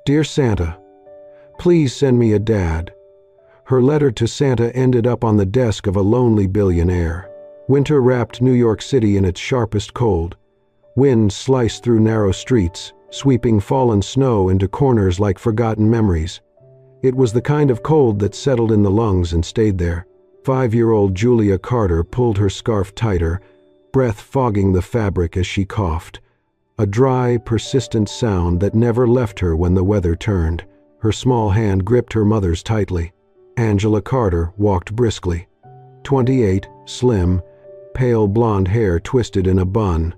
Dear Santa, please send me a dad. Her letter to Santa ended up on the desk of a lonely billionaire. Winter wrapped New York City in its sharpest cold. Wind sliced through narrow streets, sweeping fallen snow into corners like forgotten memories. It was the kind of cold that settled in the lungs and stayed there. 5-year-old Julia Carter pulled her scarf tighter, breath fogging the fabric as she coughed. A dry, persistent sound that never left her when the weather turned. Her small hand gripped her mother's tightly. Angela Carter walked briskly. 28, slim, pale blonde hair twisted in a bun.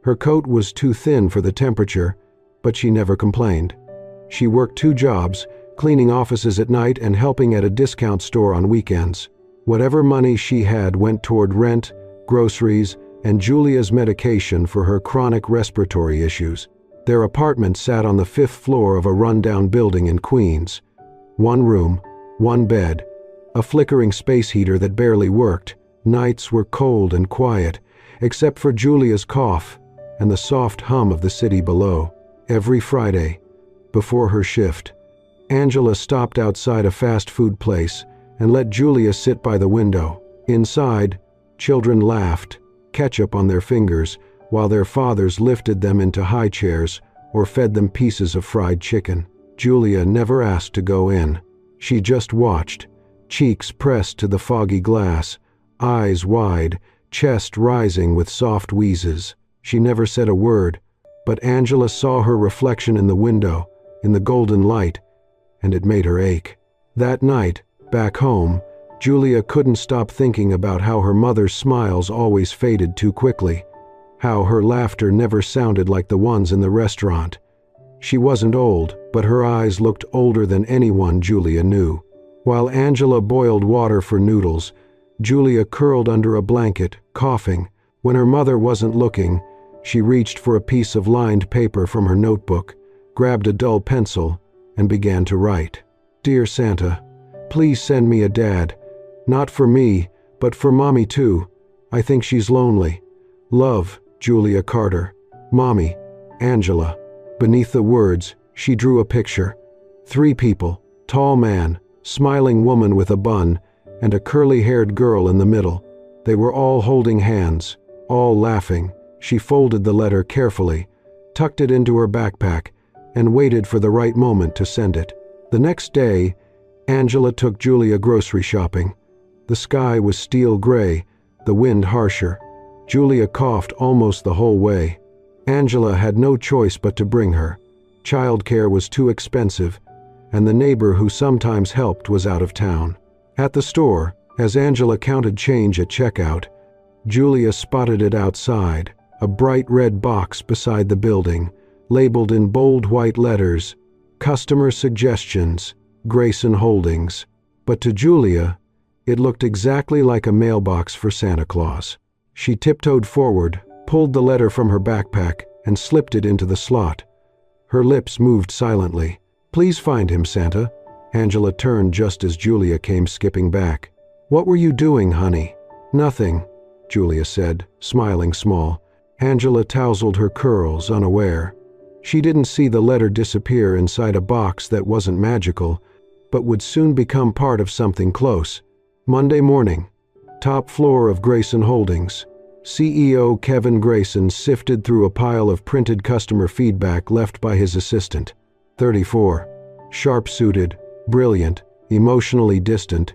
Her coat was too thin for the temperature, but she never complained. She worked 2 jobs, cleaning offices at night and helping at a discount store on weekends. Whatever money she had went toward rent, groceries, and Julia's medication for her chronic respiratory issues. Their apartment sat on the 5th floor of a rundown building in Queens. 1 room, 1 bed, a flickering space heater that barely worked. Nights were cold and quiet, except for Julia's cough and the soft hum of the city below. Every Friday, before her shift, Angela stopped outside a fast food place and let Julia sit by the window. Inside, children laughed, ketchup on their fingers, while their fathers lifted them into high chairs or fed them pieces of fried chicken. Julia never asked to go in. She just watched, cheeks pressed to the foggy glass, eyes wide, chest rising with soft wheezes. She never said a word, but Angela saw her reflection in the window, in the golden light, and it made her ache. That night, back home, Julia couldn't stop thinking about how her mother's smiles always faded too quickly, how her laughter never sounded like the ones in the restaurant. She wasn't old, but her eyes looked older than anyone Julia knew. While Angela boiled water for noodles, Julia curled under a blanket, coughing. When her mother wasn't looking, she reached for a piece of lined paper from her notebook, grabbed a dull pencil, and began to write. Dear Santa, please send me a dad. Not for me, but for Mommy too. I think she's lonely. Love, Julia Carter. Mommy, Angela. Beneath the words, she drew a picture. 3 people, tall man, smiling woman with a bun, and a curly-haired girl in the middle. They were all holding hands, all laughing. She folded the letter carefully, tucked it into her backpack, and waited for the right moment to send it. The next day, Angela took Julia grocery shopping. The sky was steel gray, the wind harsher. Julia coughed almost the whole way. Angela had no choice but to bring her. Childcare was too expensive, and the neighbor who sometimes helped was out of town. At the store, as Angela counted change at checkout, Julia spotted it outside, a bright red box beside the building, labeled in bold white letters, Customer Suggestions, Grayson Holdings. But to Julia, it looked exactly like a mailbox for Santa Claus. She tiptoed forward, pulled the letter from her backpack, and slipped it into the slot. Her lips moved silently. Please find him, Santa. Angela turned just as Julia came skipping back. What were you doing, honey? Nothing, Julia said, smiling small. Angela tousled her curls, unaware. She didn't see the letter disappear inside a box that wasn't magical, but would soon become part of something close. Monday morning, top floor of Grayson Holdings. CEO Kevin Grayson sifted through a pile of printed customer feedback left by his assistant. 34. Sharp-suited, brilliant, emotionally distant,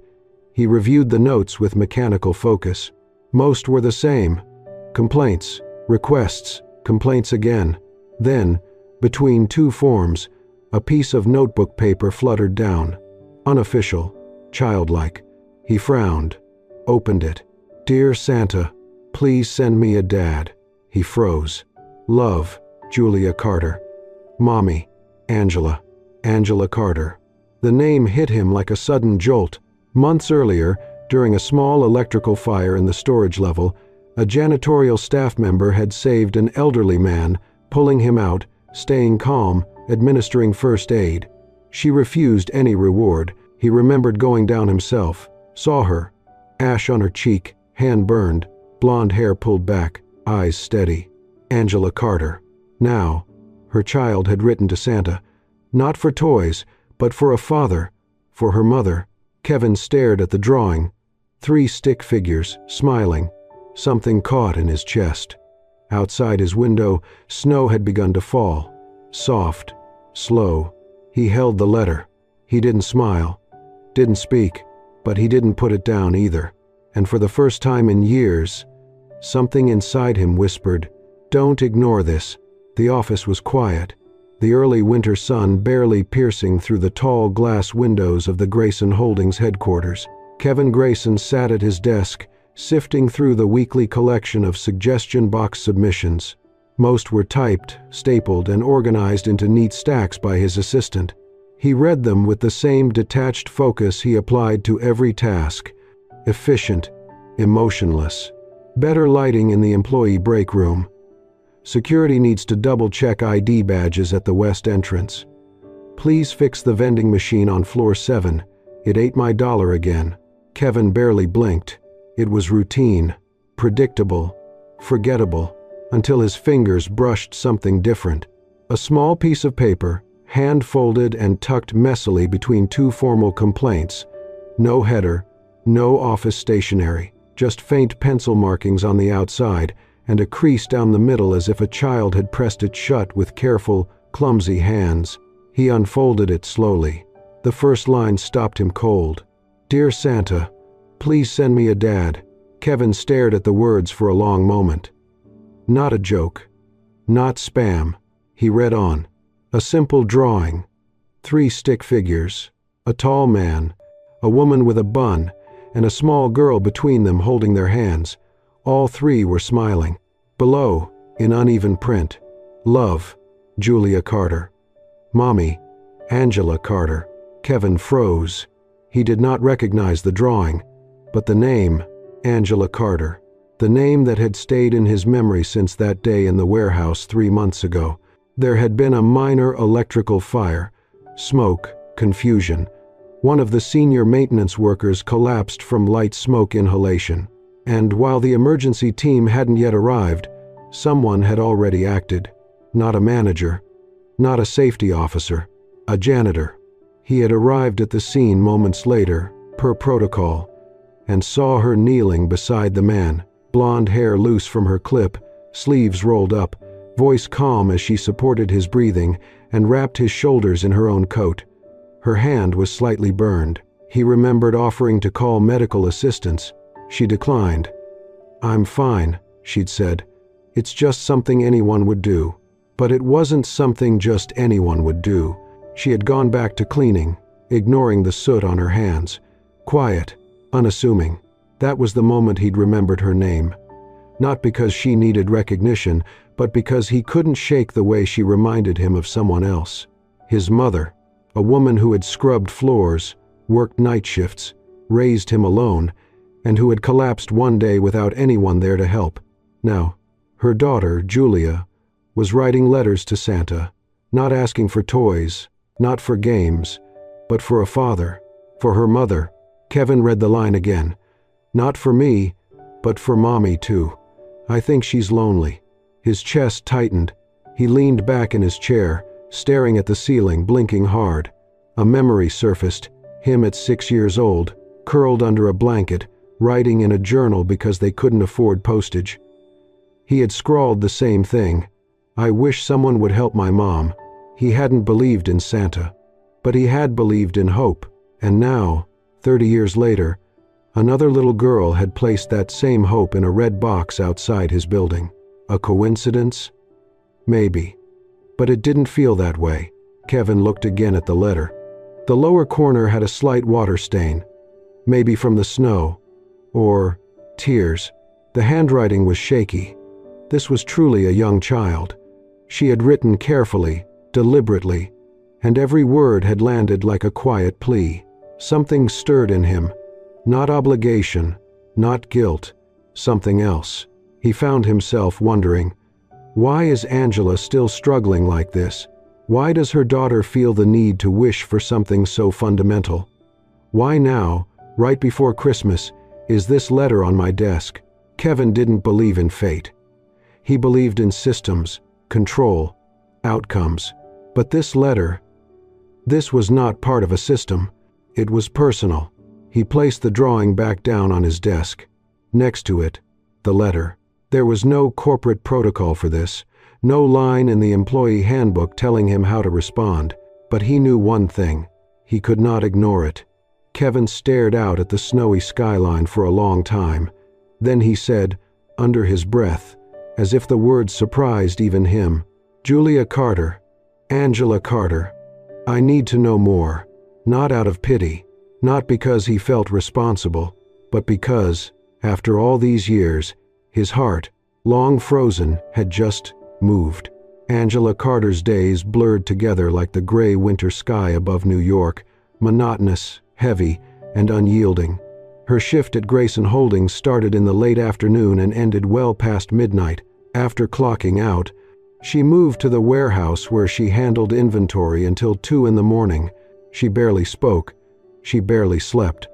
he reviewed the notes with mechanical focus. Most were the same. Complaints, requests, complaints again. Then, between 2 forms, a piece of notebook paper fluttered down. Unofficial, childlike. He frowned, opened it. Dear Santa, please send me a dad. He froze. Love, Julia Carter. Mommy, Angela. Angela Carter. The name hit him like a sudden jolt. Months earlier, during a small electrical fire in the storage level, a janitorial staff member had saved an elderly man, pulling him out, staying calm, administering first aid. She refused any reward. He remembered going down himself, saw her, ash on her cheek, hand burned, blonde hair pulled back, eyes steady. Angela Carter. Now, her child had written to Santa, Not for toys, but for a father, for her mother. Kevin stared at the drawing. 3 stick figures, smiling. Something caught in his chest. Outside his window, snow had begun to fall. Soft, slow. He held the letter. He didn't smile, didn't speak, but he didn't put it down either. And for the first time in years, something inside him whispered, "Don't ignore this." The office was quiet, the early winter sun barely piercing through the tall glass windows of the Grayson Holdings headquarters. Kevin Grayson sat at his desk, sifting through the weekly collection of suggestion box submissions. Most were typed, stapled, and organized into neat stacks by his assistant. He read them with the same detached focus he applied to every task. Efficient, emotionless. Better lighting in the employee break room. Security needs to double-check ID badges at the west entrance. Please fix the vending machine on floor 7. It ate my dollar again. Kevin barely blinked. It was routine, predictable, forgettable, until his fingers brushed something different. A small piece of paper, hand-folded and tucked messily between 2 formal complaints. No header, no office stationery, just faint pencil markings on the outside, and a crease down the middle as if a child had pressed it shut with careful, clumsy hands. He unfolded it slowly. The first line stopped him cold. "Dear Santa, please send me a dad." Kevin stared at the words for a long moment. Not a joke. Not spam. He read on. A simple drawing. 3 stick figures. A tall man, a woman with a bun, and a small girl between them holding their hands. All 3 were smiling. Below, in uneven print, "Love, Julia Carter." "Mommy, Angela Carter." Kevin froze. He did not recognize the drawing, but the name, Angela Carter. The name that had stayed in his memory since that day in the warehouse 3 months ago. There had been a minor electrical fire, smoke, confusion. One of the senior maintenance workers collapsed from light smoke inhalation. And while the emergency team hadn't yet arrived, someone had already acted. Not a manager, not a safety officer, a janitor. He had arrived at the scene moments later, per protocol, and saw her kneeling beside the man, blonde hair loose from her clip, sleeves rolled up, voice calm as she supported his breathing and wrapped his shoulders in her own coat. Her hand was slightly burned. He remembered offering to call medical assistance. She declined. "I'm fine," she'd said. "It's just something anyone would do." But it wasn't something just anyone would do. She had gone back to cleaning, ignoring the soot on her hands. Quiet, unassuming. That was the moment he'd remembered her name. Not because she needed recognition, but because he couldn't shake the way she reminded him of someone else. His mother, a woman who had scrubbed floors, worked night shifts, raised him alone, and who had collapsed one day without anyone there to help. Now, her daughter, Julia, was writing letters to Santa, not asking for toys, not for games, but for a father, for her mother. Kevin read the line again. "Not for me, but for Mommy too. I think she's lonely." His chest tightened. He leaned back in his chair, staring at the ceiling, blinking hard. A memory surfaced, him at 6 years old, curled under a blanket, writing in a journal because they couldn't afford postage. He had scrawled the same thing. "I wish someone would help my mom." He hadn't believed in Santa, but he had believed in hope. And now, 30 years later, another little girl had placed that same hope in a red box outside his building. A coincidence? Maybe. But it didn't feel that way. Kevin looked again at the letter. The lower corner had a slight water stain, maybe from the snow, or tears. The handwriting was shaky. This was truly a young child. She had written carefully, deliberately, and every word had landed like a quiet plea. Something stirred in him. Not obligation, not guilt, something else. He found himself wondering, why is Angela still struggling like this? Why does her daughter feel the need to wish for something so fundamental? Why now, right before Christmas, is this letter on my desk? Kevin didn't believe in fate. He believed in systems, control, outcomes. But this letter, This was not part of a system. It was personal. He placed the drawing back down on his desk. Next to it, the letter. There was no corporate protocol for this, no line in the employee handbook telling him how to respond. But he knew one thing. He could not ignore it. Kevin stared out at the snowy skyline for a long time. Then he said, under his breath, as if the words surprised even him, "Julia Carter, Angela Carter, I need to know more." Not out of pity, not because he felt responsible, but because, after all these years, his heart, long frozen, had just moved. Angela Carter's days blurred together like the gray winter sky above New York, monotonous, heavy, and unyielding. Her shift at Grayson Holdings started in the late afternoon and ended well past midnight. After clocking out, she moved to the warehouse where she handled inventory until 2 in the morning. She barely spoke. She barely slept.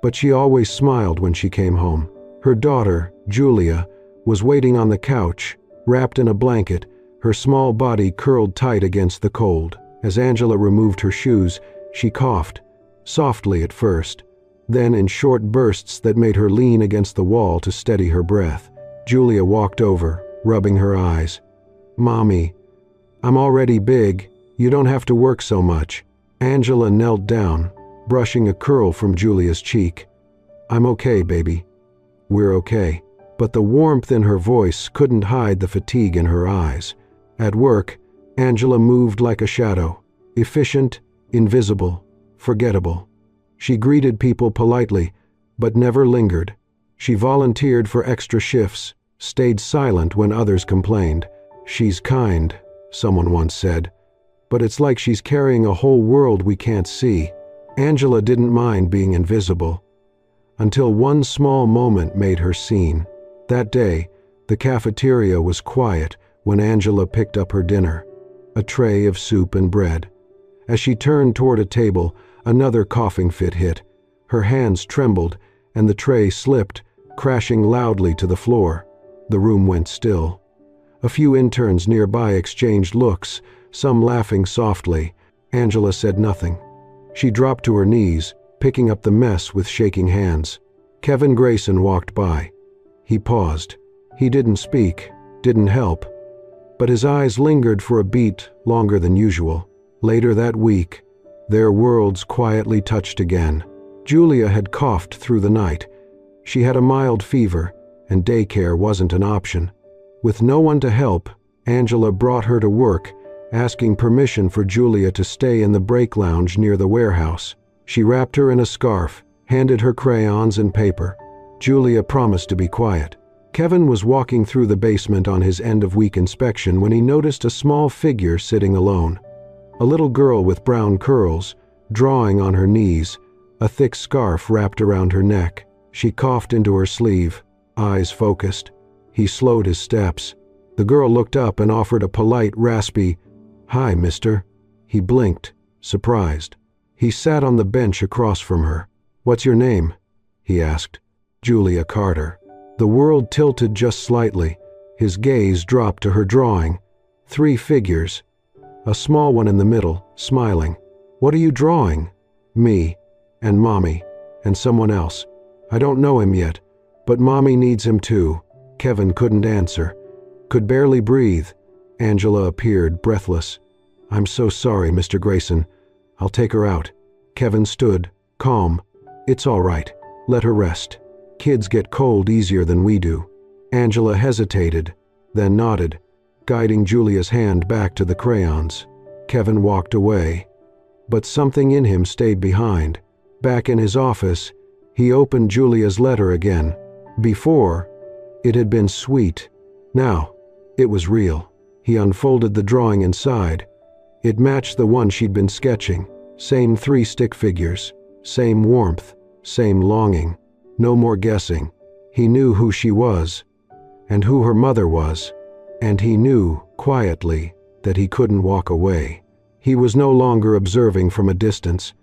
But she always smiled when she came home. Her daughter, Julia, was waiting on the couch, wrapped in a blanket, her small body curled tight against the cold. As Angela removed her shoes, she coughed, softly at first, then in short bursts that made her lean against the wall to steady her breath. Julia walked over, rubbing her eyes. "Mommy, I'm already big. You don't have to work so much." Angela knelt down, brushing a curl from Julia's cheek. "I'm okay, baby. We're okay." But the warmth in her voice couldn't hide the fatigue in her eyes. At work, Angela moved like a shadow, efficient, invisible, forgettable. She greeted people politely, but never lingered. She volunteered for extra shifts, stayed silent when others complained. "She's kind," someone once said, "but it's like she's carrying a whole world we can't see." Angela didn't mind being invisible, until one small moment made her seen. That day, the cafeteria was quiet when Angela picked up her dinner, a tray of soup and bread. As she turned toward a table, another coughing fit hit. Her hands trembled, and the tray slipped, crashing loudly to the floor. The room went still. A few interns nearby exchanged looks, some laughing softly. Angela said nothing. She dropped to her knees, picking up the mess with shaking hands. Kevin Grayson walked by. He paused. He didn't speak, didn't help, but his eyes lingered for a beat longer than usual. Later that week, their worlds quietly touched again. Julia had coughed through the night. She had a mild fever, and daycare wasn't an option. With no one to help, Angela brought her to work, asking permission for Julia to stay in the break lounge near the warehouse. She wrapped her in a scarf, handed her crayons and paper. Julia promised to be quiet. Kevin was walking through the basement on his end-of-week inspection when he noticed a small figure sitting alone. A little girl with brown curls, drawing on her knees, a thick scarf wrapped around her neck. She coughed into her sleeve, eyes focused. He slowed his steps. The girl looked up and offered a polite, raspy, "Hi, mister." He blinked, surprised. He sat on the bench across from her. "What's your name?" he asked. "Julia Carter." The world tilted just slightly. His gaze dropped to her drawing. 3 figures. A small one in the middle, smiling. "What are you drawing?" "Me, and Mommy, and someone else. I don't know him yet, but Mommy needs him too." Kevin couldn't answer, could barely breathe. Angela appeared, breathless. "I'm so sorry, Mr. Grayson. I'll take her out." Kevin stood, calm. "It's all right. Let her rest. Kids get cold easier than we do." Angela hesitated, then nodded, guiding Julia's hand back to the crayons. Kevin walked away, but something in him stayed behind. Back in his office, he opened Julia's letter again. Before, it had been sweet. Now, it was real. He unfolded the drawing inside. It matched the one she'd been sketching. Same 3 stick figures, same warmth, same longing. No more guessing. He knew who she was, and who her mother was, and he knew, quietly, that he couldn't walk away. He was no longer observing from a distance.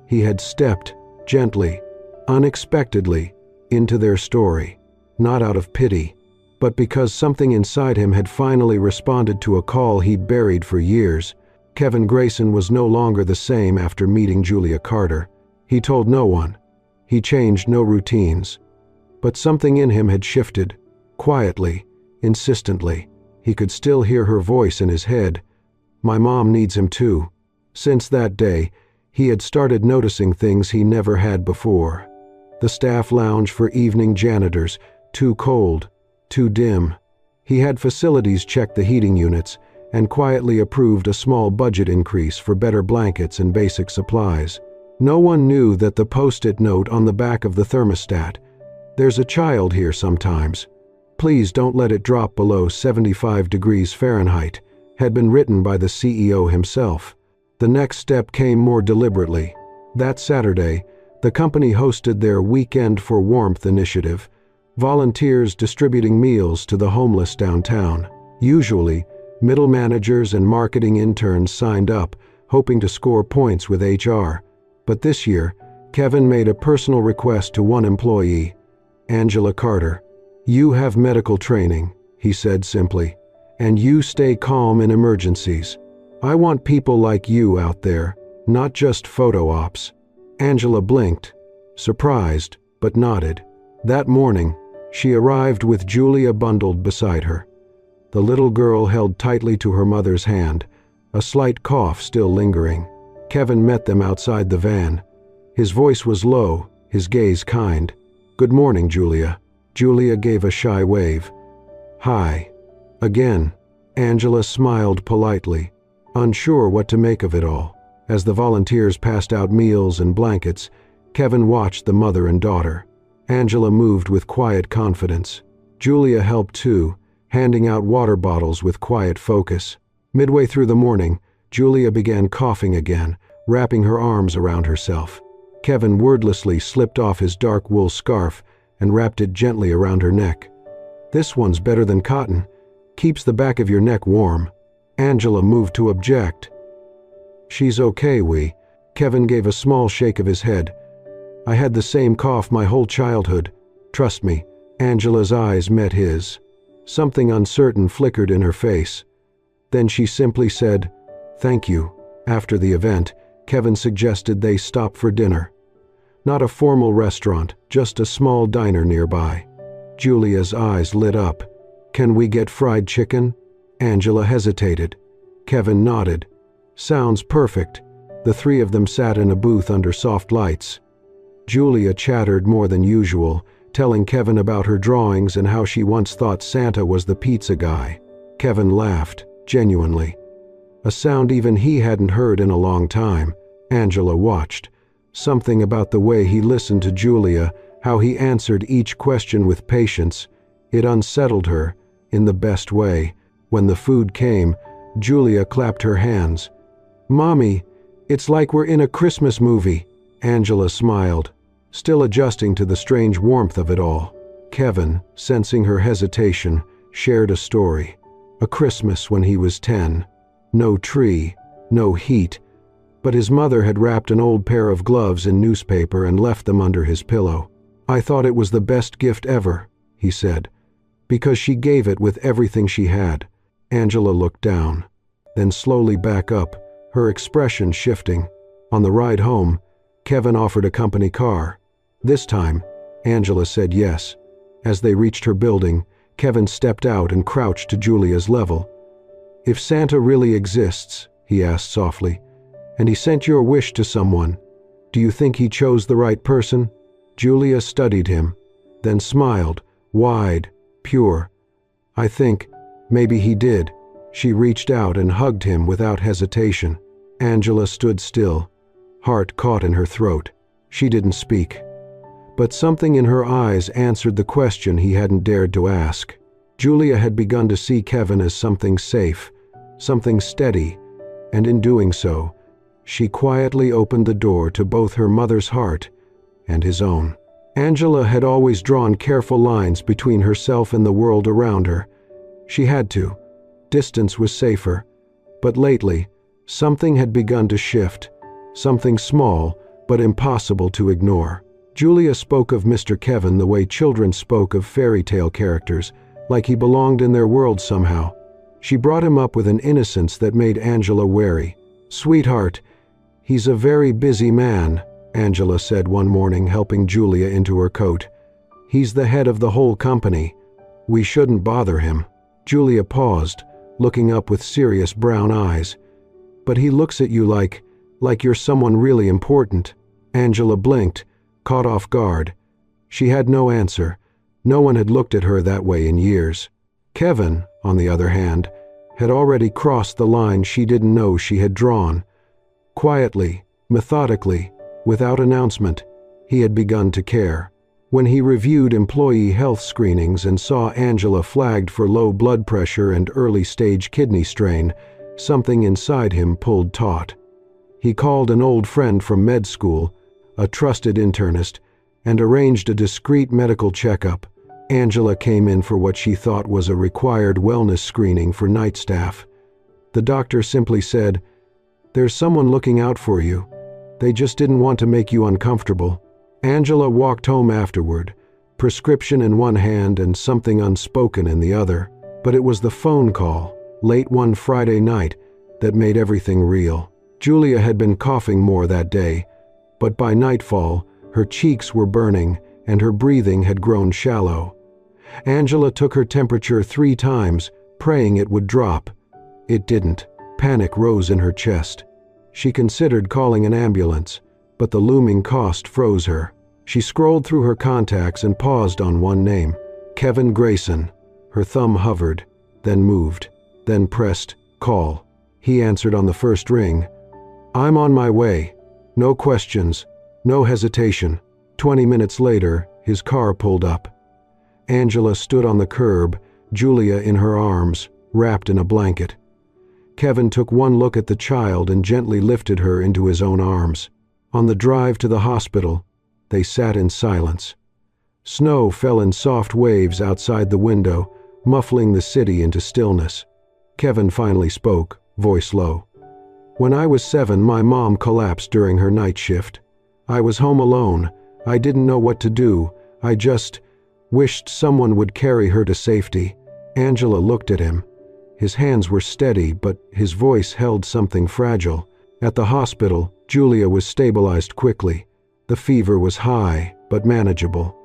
He had stepped, gently, unexpectedly, into their story, not out of pity, but because something inside him had finally responded to a call he'd buried for years. Kevin Grayson was no longer the same after meeting Julia Carter. He told no one. He changed no routines. But something in him had shifted. Quietly, insistently. He could still hear her voice in his head. My mom needs him too. Since that day, he had started noticing things he never had before. The staff lounge for evening janitors, too cold, too dim. He had facilities check the heating units and quietly approved a small budget increase for better blankets and basic supplies. No one knew that the post-it note on the back of the thermostat, "There's a child here sometimes. Please don't let it drop below 75 degrees Fahrenheit," had been written by the CEO himself. The next step came more deliberately. That Saturday, the company hosted their Weekend for Warmth initiative, volunteers distributing meals to the homeless downtown. Usually, middle managers and marketing interns signed up, hoping to score points with HR. But this year, Kevin made a personal request to one employee, Angela Carter. "You have medical training," he said simply, "and you stay calm in emergencies. I want people like you out there, not just photo ops." Angela blinked, surprised, but nodded. That morning, she arrived with Julia bundled beside her. The little girl held tightly to her mother's hand, a slight cough still lingering. Kevin met them outside the van. His voice was low, his gaze kind. "Good morning, Julia." Julia gave a shy wave. "Hi." Again, Angela smiled politely, unsure what to make of it all. As the volunteers passed out meals and blankets, Kevin watched the mother and daughter. Angela moved with quiet confidence. Julia helped too, handing out water bottles with quiet focus. Midway through the morning, Julia began coughing again, wrapping her arms around herself. Kevin wordlessly slipped off his dark wool scarf and wrapped it gently around her neck. "This one's better than cotton. Keeps the back of your neck warm." Angela moved to object. "She's okay, Kevin gave a small shake of his head. "I had the same cough my whole childhood. Trust me." Angela's eyes met his. Something uncertain flickered in her face. Then she simply said, "Thank you." After the event, Kevin suggested they stop for dinner. Not a formal restaurant, just a small diner nearby. Julia's eyes lit up. "Can we get fried chicken?" Angela hesitated. Kevin nodded. "Sounds perfect." The three of them sat in a booth under soft lights. Julia chattered more than usual, telling Kevin about her drawings and how she once thought Santa was the pizza guy. Kevin laughed, genuinely. A sound even he hadn't heard in a long time. Angela watched. Something about the way he listened to Julia, how he answered each question with patience. It unsettled her, in the best way. When the food came, Julia clapped her hands. "Mommy, it's like we're in a Christmas movie." Angela smiled, still adjusting to the strange warmth of it all. Kevin, sensing her hesitation, shared a story. A Christmas when he was 10. No tree, no heat, but his mother had wrapped an old pair of gloves in newspaper and left them under his pillow. "I thought it was the best gift ever," he said, "because she gave it with everything she had." Angela looked down, then slowly back up, her expression shifting. On the ride home, Kevin offered a company car. This time, Angela said yes. As they reached her building, Kevin stepped out and crouched to Julia's level. "If Santa really exists," he asked softly, "and he sent your wish to someone, do you think he chose the right person?" Julia studied him, then smiled, wide, pure. "I think, maybe he did." She reached out and hugged him without hesitation. Angela stood still, heart caught in her throat. She didn't speak. But something in her eyes answered the question he hadn't dared to ask. Julia had begun to see Kevin as something safe, something steady, and in doing so, she quietly opened the door to both her mother's heart and his own. Angela had always drawn careful lines between herself and the world around her. She had to. Distance was safer. But lately, something had begun to shift, something small but impossible to ignore. Julia spoke of Mr. Kevin the way children spoke of fairy tale characters, like he belonged in their world somehow. She brought him up with an innocence that made Angela wary. "Sweetheart, he's a very busy man," Angela said one morning, helping Julia into her coat. "He's the head of the whole company. We shouldn't bother him." Julia paused, looking up with serious brown eyes. "But he looks at you like you're someone really important." Angela blinked, caught off guard. She had no answer. No one had looked at her that way in years. Kevin, on the other hand, had already crossed the line she didn't know she had drawn. Quietly, methodically, without announcement, he had begun to care. When he reviewed employee health screenings and saw Angela flagged for low blood pressure and early-stage kidney strain, something inside him pulled taut. He called an old friend from med school, a trusted internist, and arranged a discreet medical checkup. Angela came in for what she thought was a required wellness screening for night staff. The doctor simply said, "There's someone looking out for you. They just didn't want to make you uncomfortable." Angela walked home afterward, prescription in one hand and something unspoken in the other. But it was the phone call, late one Friday night, that made everything real. Julia had been coughing more that day, but by nightfall, her cheeks were burning and her breathing had grown shallow. Angela took her temperature 3 times, praying it would drop. It didn't. Panic rose in her chest. She considered calling an ambulance, but the looming cost froze her. She scrolled through her contacts and paused on one name, Kevin Grayson. Her thumb hovered, then moved, then pressed call. He answered on the first ring. "I'm on my way. No questions, no hesitation." 20 minutes later, his car pulled up. Angela stood on the curb, Julia in her arms, wrapped in a blanket. Kevin took one look at the child and gently lifted her into his own arms. On the drive to the hospital, they sat in silence. Snow fell in soft waves outside the window, muffling the city into stillness. Kevin finally spoke, voice low. "When I was 7, my mom collapsed during her night shift. I was home alone. I didn't know what to do. I just wished someone would carry her to safety." Angela looked at him. His hands were steady, but his voice held something fragile. At the hospital, Julia was stabilized quickly. The fever was high, but manageable.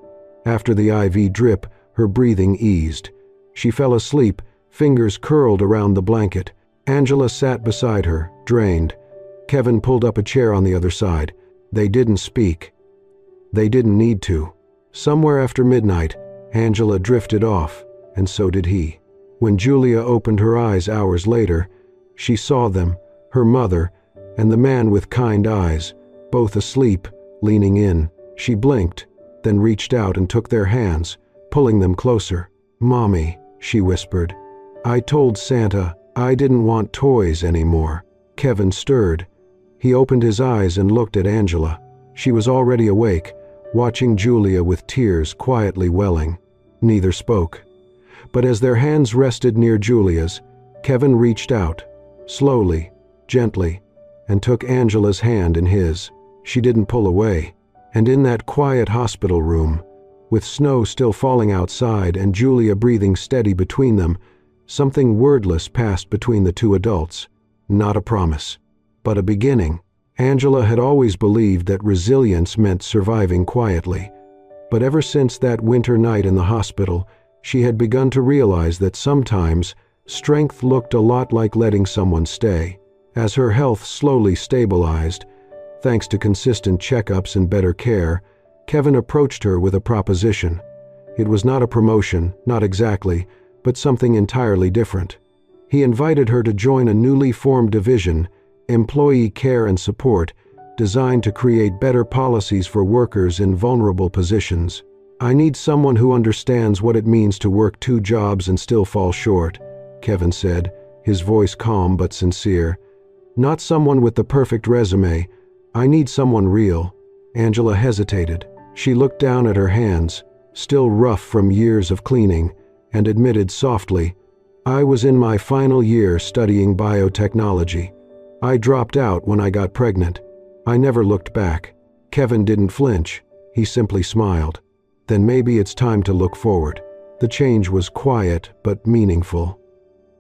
After the IV drip, her breathing eased. She fell asleep, fingers curled around the blanket. Angela sat beside her, drained. Kevin pulled up a chair on the other side. They didn't speak. They didn't need to. Somewhere after midnight, Angela drifted off, and so did he. When Julia opened her eyes hours later, she saw them, her mother, and the man with kind eyes, both asleep, leaning in. She blinked, then reached out and took their hands, pulling them closer. "Mommy," she whispered. "I told Santa I didn't want toys anymore." Kevin stirred. He opened his eyes and looked at Angela. She was already awake, watching Julia with tears quietly welling. Neither spoke. But as their hands rested near Julia's, Kevin reached out, slowly, gently, and took Angela's hand in his. She didn't pull away. And in that quiet hospital room, with snow still falling outside and Julia breathing steady between them, something wordless passed between the two adults. Not a promise, but a beginning. Angela had always believed that resilience meant surviving quietly. But ever since that winter night in the hospital, she had begun to realize that sometimes strength looked a lot like letting someone stay. As her health slowly stabilized, thanks to consistent checkups and better care, Kevin approached her with a proposition. It was not a promotion, not exactly, but something entirely different. He invited her to join a newly formed division, Employee Care and Support, designed to create better policies for workers in vulnerable positions. "I need someone who understands what it means to work 2 jobs and still fall short," Kevin said, his voice calm but sincere. "Not someone with the perfect resume. I need someone real." Angela hesitated. She looked down at her hands, still rough from years of cleaning, and admitted softly, "I was in my final year studying biotechnology. I dropped out when I got pregnant. I never looked back." Kevin didn't flinch. He simply smiled. "Then maybe it's time to look forward." The change was quiet but meaningful.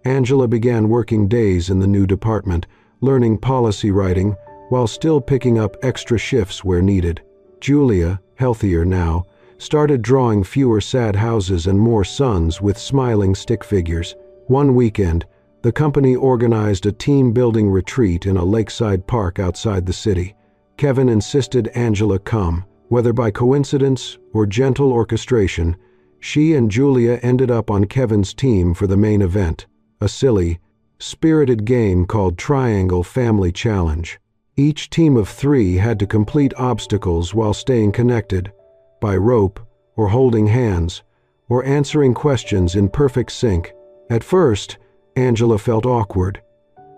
Angela began working days in the new department, learning policy writing, while still picking up extra shifts where needed. Julia, healthier now, started drawing fewer sad houses and more suns with smiling stick figures. One weekend, the company organized a team-building retreat in a lakeside park outside the city. Kevin insisted Angela come. Whether by coincidence or gentle orchestration, she and Julia ended up on Kevin's team for the main event, a silly, spirited game called Triangle Family Challenge. Each team of 3 had to complete obstacles while staying connected, by rope, or holding hands, or answering questions in perfect sync. At first, Angela felt awkward,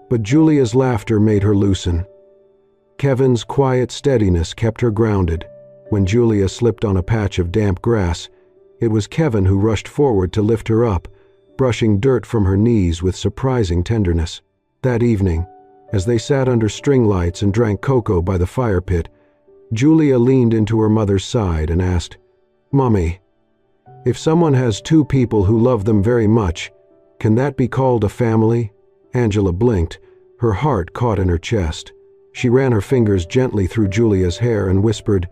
but Julia's laughter made her loosen. Kevin's quiet steadiness kept her grounded. When Julia slipped on a patch of damp grass, it was Kevin who rushed forward to lift her up, brushing dirt from her knees with surprising tenderness. That evening, as they sat under string lights and drank cocoa by the fire pit, Julia leaned into her mother's side and asked, "Mommy, if someone has 2 people who love them very much, can that be called a family?" Angela blinked, her heart caught in her chest. She ran her fingers gently through Julia's hair and whispered,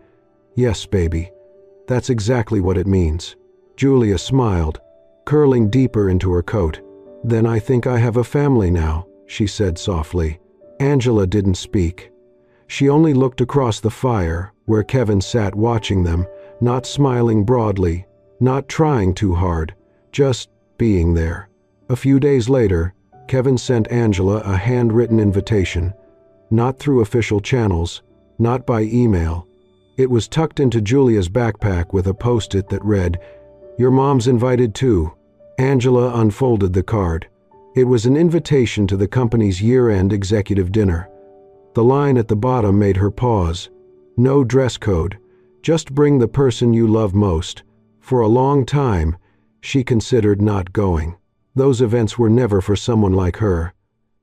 "Yes, baby, that's exactly what it means." Julia smiled, curling deeper into her coat. "Then I think I have a family now," she said softly. Angela didn't speak. She only looked across the fire, where Kevin sat watching them, not smiling broadly, not trying too hard, just being there. A few days later, Kevin sent Angela a handwritten invitation, not through official channels, not by email. It was tucked into Julia's backpack with a post-it that read, "Your mom's invited too." Angela unfolded the card. It was an invitation to the company's year-end executive dinner. The line at the bottom made her pause. No dress code, just bring the person you love most. For a long time, she considered not going. Those events were never for someone like her.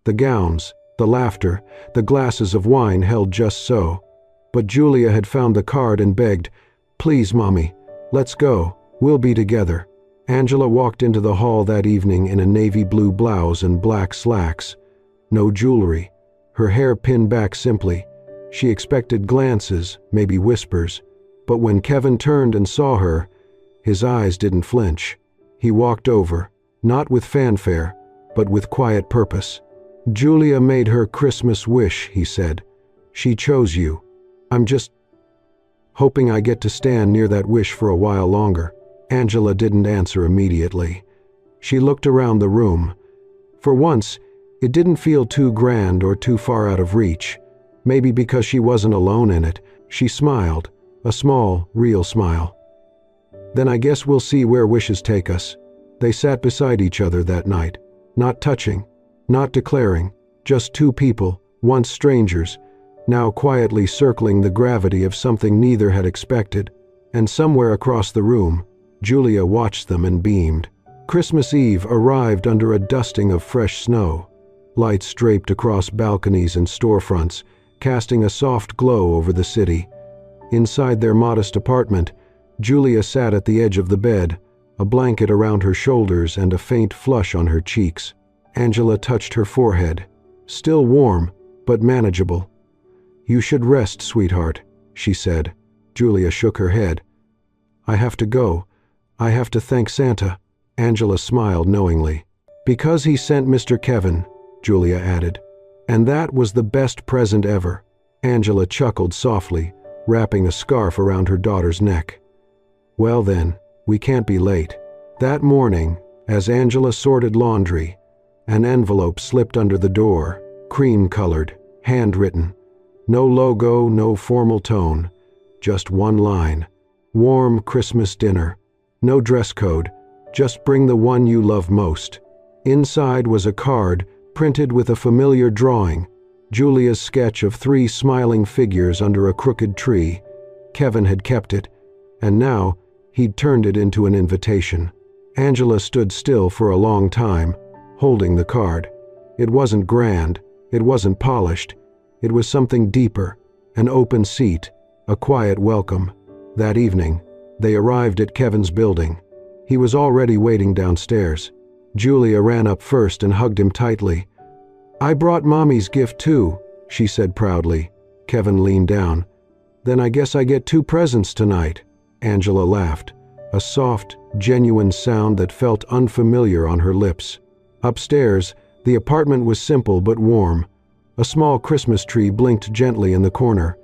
The gowns, the laughter, the glasses of wine held just so. But Julia had found the card and begged, "Please, Mommy, let's go. We'll be together." Angela walked into the hall that evening in a navy blue blouse and black slacks. No jewelry, her hair pinned back simply. She expected glances, maybe whispers. But when Kevin turned and saw her, his eyes didn't flinch. He walked over, not with fanfare, but with quiet purpose. "Julia made her Christmas wish," he said. "She chose you. I'm just hoping I get to stand near that wish for a while longer." Angela didn't answer immediately. She looked around the room. For once, it didn't feel too grand or too far out of reach. Maybe because she wasn't alone in it. She smiled, a small, real smile. "Then I guess we'll see where wishes take us." They sat beside each other that night, not touching, not declaring, just 2 people, once strangers, now quietly circling the gravity of something neither had expected. And somewhere across the room, Julia watched them and beamed. Christmas Eve arrived under a dusting of fresh snow. Lights draped across balconies and storefronts, casting a soft glow over the city. Inside their modest apartment, Julia sat at the edge of the bed, a blanket around her shoulders and a faint flush on her cheeks. Angela touched her forehead. Still warm, but manageable. "You should rest, sweetheart," she said. Julia shook her head. "I have to go. I have to thank Santa." Angela smiled knowingly. "Because he sent Mr. Kevin," Julia added. "And that was the best present ever." Angela chuckled softly, wrapping a scarf around her daughter's neck. "Well then, we can't be late." That morning, as Angela sorted laundry, an envelope slipped under the door, cream-colored, handwritten. No logo, no formal tone, just one line. "Warm Christmas dinner. No dress code, just bring the one you love most." Inside was a card printed with a familiar drawing, Julia's sketch of 3 smiling figures under a crooked tree. Kevin had kept it, and now he'd turned it into an invitation. Angela stood still for a long time, holding the card. It wasn't grand, it wasn't polished, it was something deeper, an open seat, a quiet welcome. That evening, they arrived at Kevin's building. He was already waiting downstairs. Julia ran up first and hugged him tightly. "I brought Mommy's gift too," she said proudly. Kevin leaned down. "Then I guess I get 2 presents tonight." Angela laughed, a soft, genuine sound that felt unfamiliar on her lips. Upstairs, the apartment was simple but warm. A small Christmas tree blinked gently in the corner.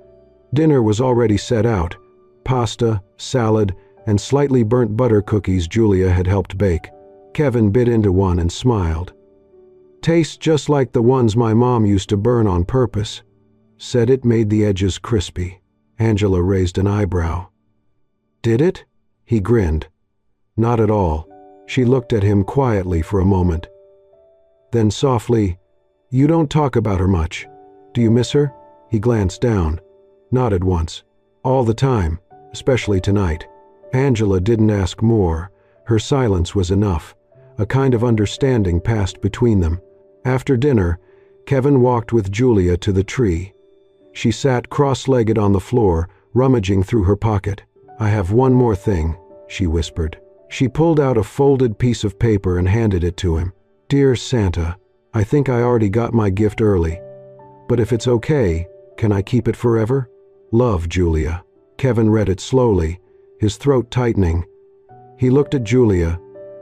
Dinner was already set out: pasta, salad, and slightly burnt butter cookies Julia had helped bake. Kevin bit into one and smiled. "Tastes just like the ones my mom used to burn on purpose." Said it made the edges crispy. Angela raised an eyebrow. "Did it?" He grinned. "Not at all." She looked at him quietly for a moment. Then softly, "You don't talk about her much. Do you miss her?" He glanced down. Nodded once. "All the time, especially tonight." Angela didn't ask more. Her silence was enough. A kind of understanding passed between them. After dinner, Kevin walked with Julia to the tree. She sat cross-legged on the floor, rummaging through her pocket. "I have one more thing," she whispered. She pulled out a folded piece of paper and handed it to him. "Dear Santa, I think I already got my gift early. But if it's okay, can I keep it forever? Love, Julia." Kevin read it slowly, his throat tightening. He looked at Julia,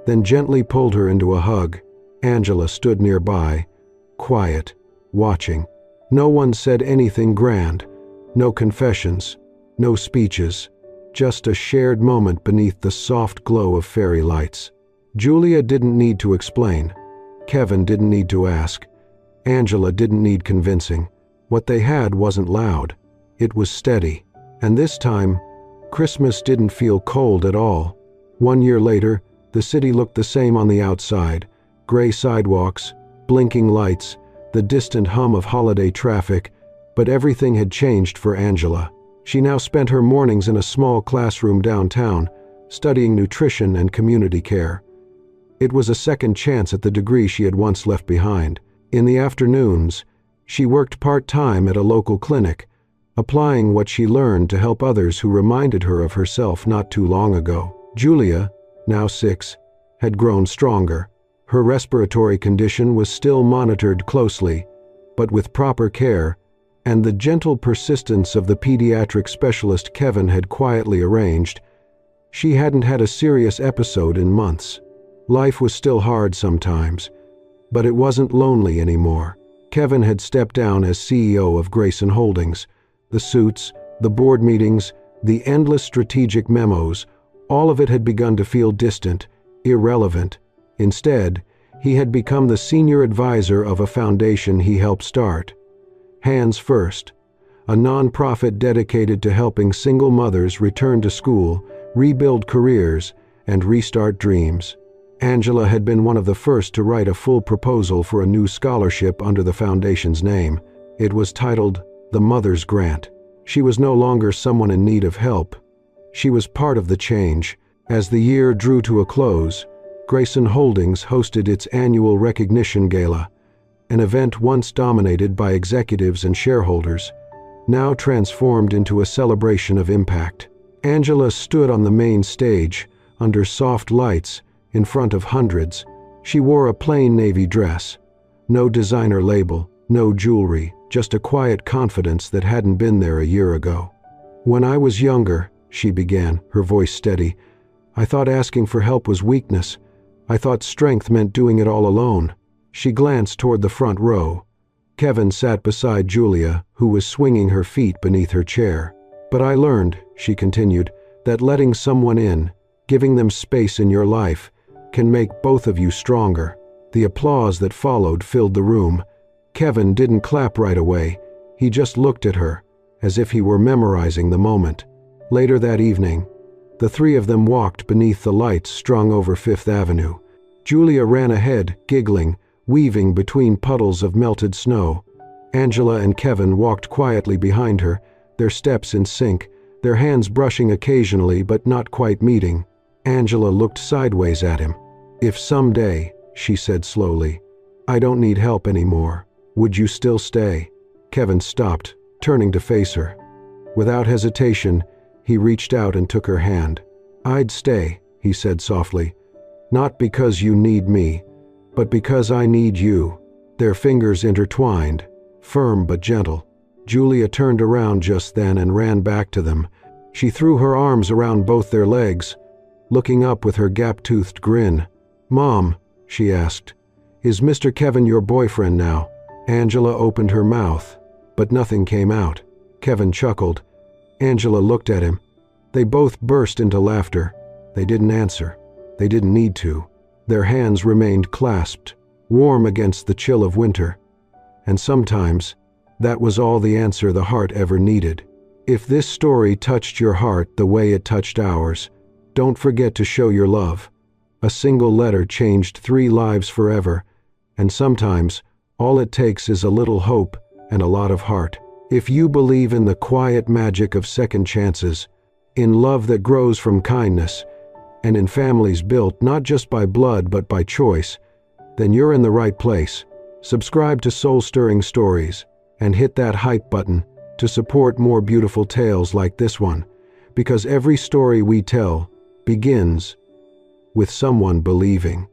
then gently pulled her into a hug. Angela stood nearby, quiet, watching. No one said anything grand, no confessions, no speeches, just a shared moment beneath the soft glow of fairy lights. Julia didn't need to explain. Kevin didn't need to ask. Angela didn't need convincing. What they had wasn't loud. It was steady. And this time, Christmas didn't feel cold at all. 1 year later, the city looked the same on the outside. Gray sidewalks, blinking lights, the distant hum of holiday traffic, but everything had changed for Angela. She now spent her mornings in a small classroom downtown, studying nutrition and community care. It was a second chance at the degree she had once left behind. In the afternoons, she worked part-time at a local clinic, applying what she learned to help others who reminded her of herself not too long ago. Julia, now 6, had grown stronger. Her respiratory condition was still monitored closely, but with proper care and the gentle persistence of the pediatric specialist Kevin had quietly arranged, she hadn't had a serious episode in months. Life was still hard sometimes, but it wasn't lonely anymore. Kevin had stepped down as CEO of Grayson Holdings. The suits, the board meetings, the endless strategic memos, all of it had begun to feel distant, irrelevant. Instead, he had become the senior advisor of a foundation he helped start. Hands First, a nonprofit dedicated to helping single mothers return to school, rebuild careers, and restart dreams. Angela had been one of the first to write a full proposal for a new scholarship under the foundation's name. It was titled the Mother's Grant. She was no longer someone in need of help. She was part of the change. As the year drew to a close, Grayson Holdings hosted its annual recognition gala, an event once dominated by executives and shareholders, now transformed into a celebration of impact. Angela stood on the main stage, under soft lights, in front of hundreds. She wore a plain navy dress. No designer label, no jewelry, just a quiet confidence that hadn't been there a year ago. "When I was younger," she began, her voice steady, "I thought asking for help was weakness. I thought strength meant doing it all alone." She glanced toward the front row. Kevin sat beside Julia, who was swinging her feet beneath her chair. "But I learned," she continued, "that letting someone in, giving them space in your life, can make both of you stronger." The applause that followed filled the room. Kevin didn't clap right away. He just looked at her, as if he were memorizing the moment. Later that evening, the three of them walked beneath the lights strung over Fifth Avenue. Julia ran ahead, giggling, weaving between puddles of melted snow. Angela and Kevin walked quietly behind her, their steps in sync, their hands brushing occasionally but not quite meeting. Angela looked sideways at him. "If someday," she said slowly, "I don't need help anymore, would you still stay?" Kevin stopped, turning to face her. Without hesitation, he reached out and took her hand. "I'd stay," he said softly. "Not because you need me, but because I need you." their fingers intertwined, firm but gentle. Julia turned around just then and ran back to them. She threw her arms around both their legs, looking up with her gap-toothed grin. "Mom," she asked, "is Mr. Kevin your boyfriend now?" Angela opened her mouth, but nothing came out. Kevin chuckled. Angela looked at him. They both burst into laughter. They didn't answer. They didn't need to. Their hands remained clasped, warm against the chill of winter. And sometimes, that was all the answer the heart ever needed. If this story touched your heart the way it touched ours, don't forget to show your love. A single letter changed 3 lives forever, and sometimes all it takes is a little hope and a lot of heart. If you believe in the quiet magic of second chances, in love that grows from kindness, and in families built not just by blood but by choice, then you're in the right place. Subscribe to Soul-Stirring Stories and hit that hype button to support more beautiful tales like this one, because every story we tell begins with someone believing.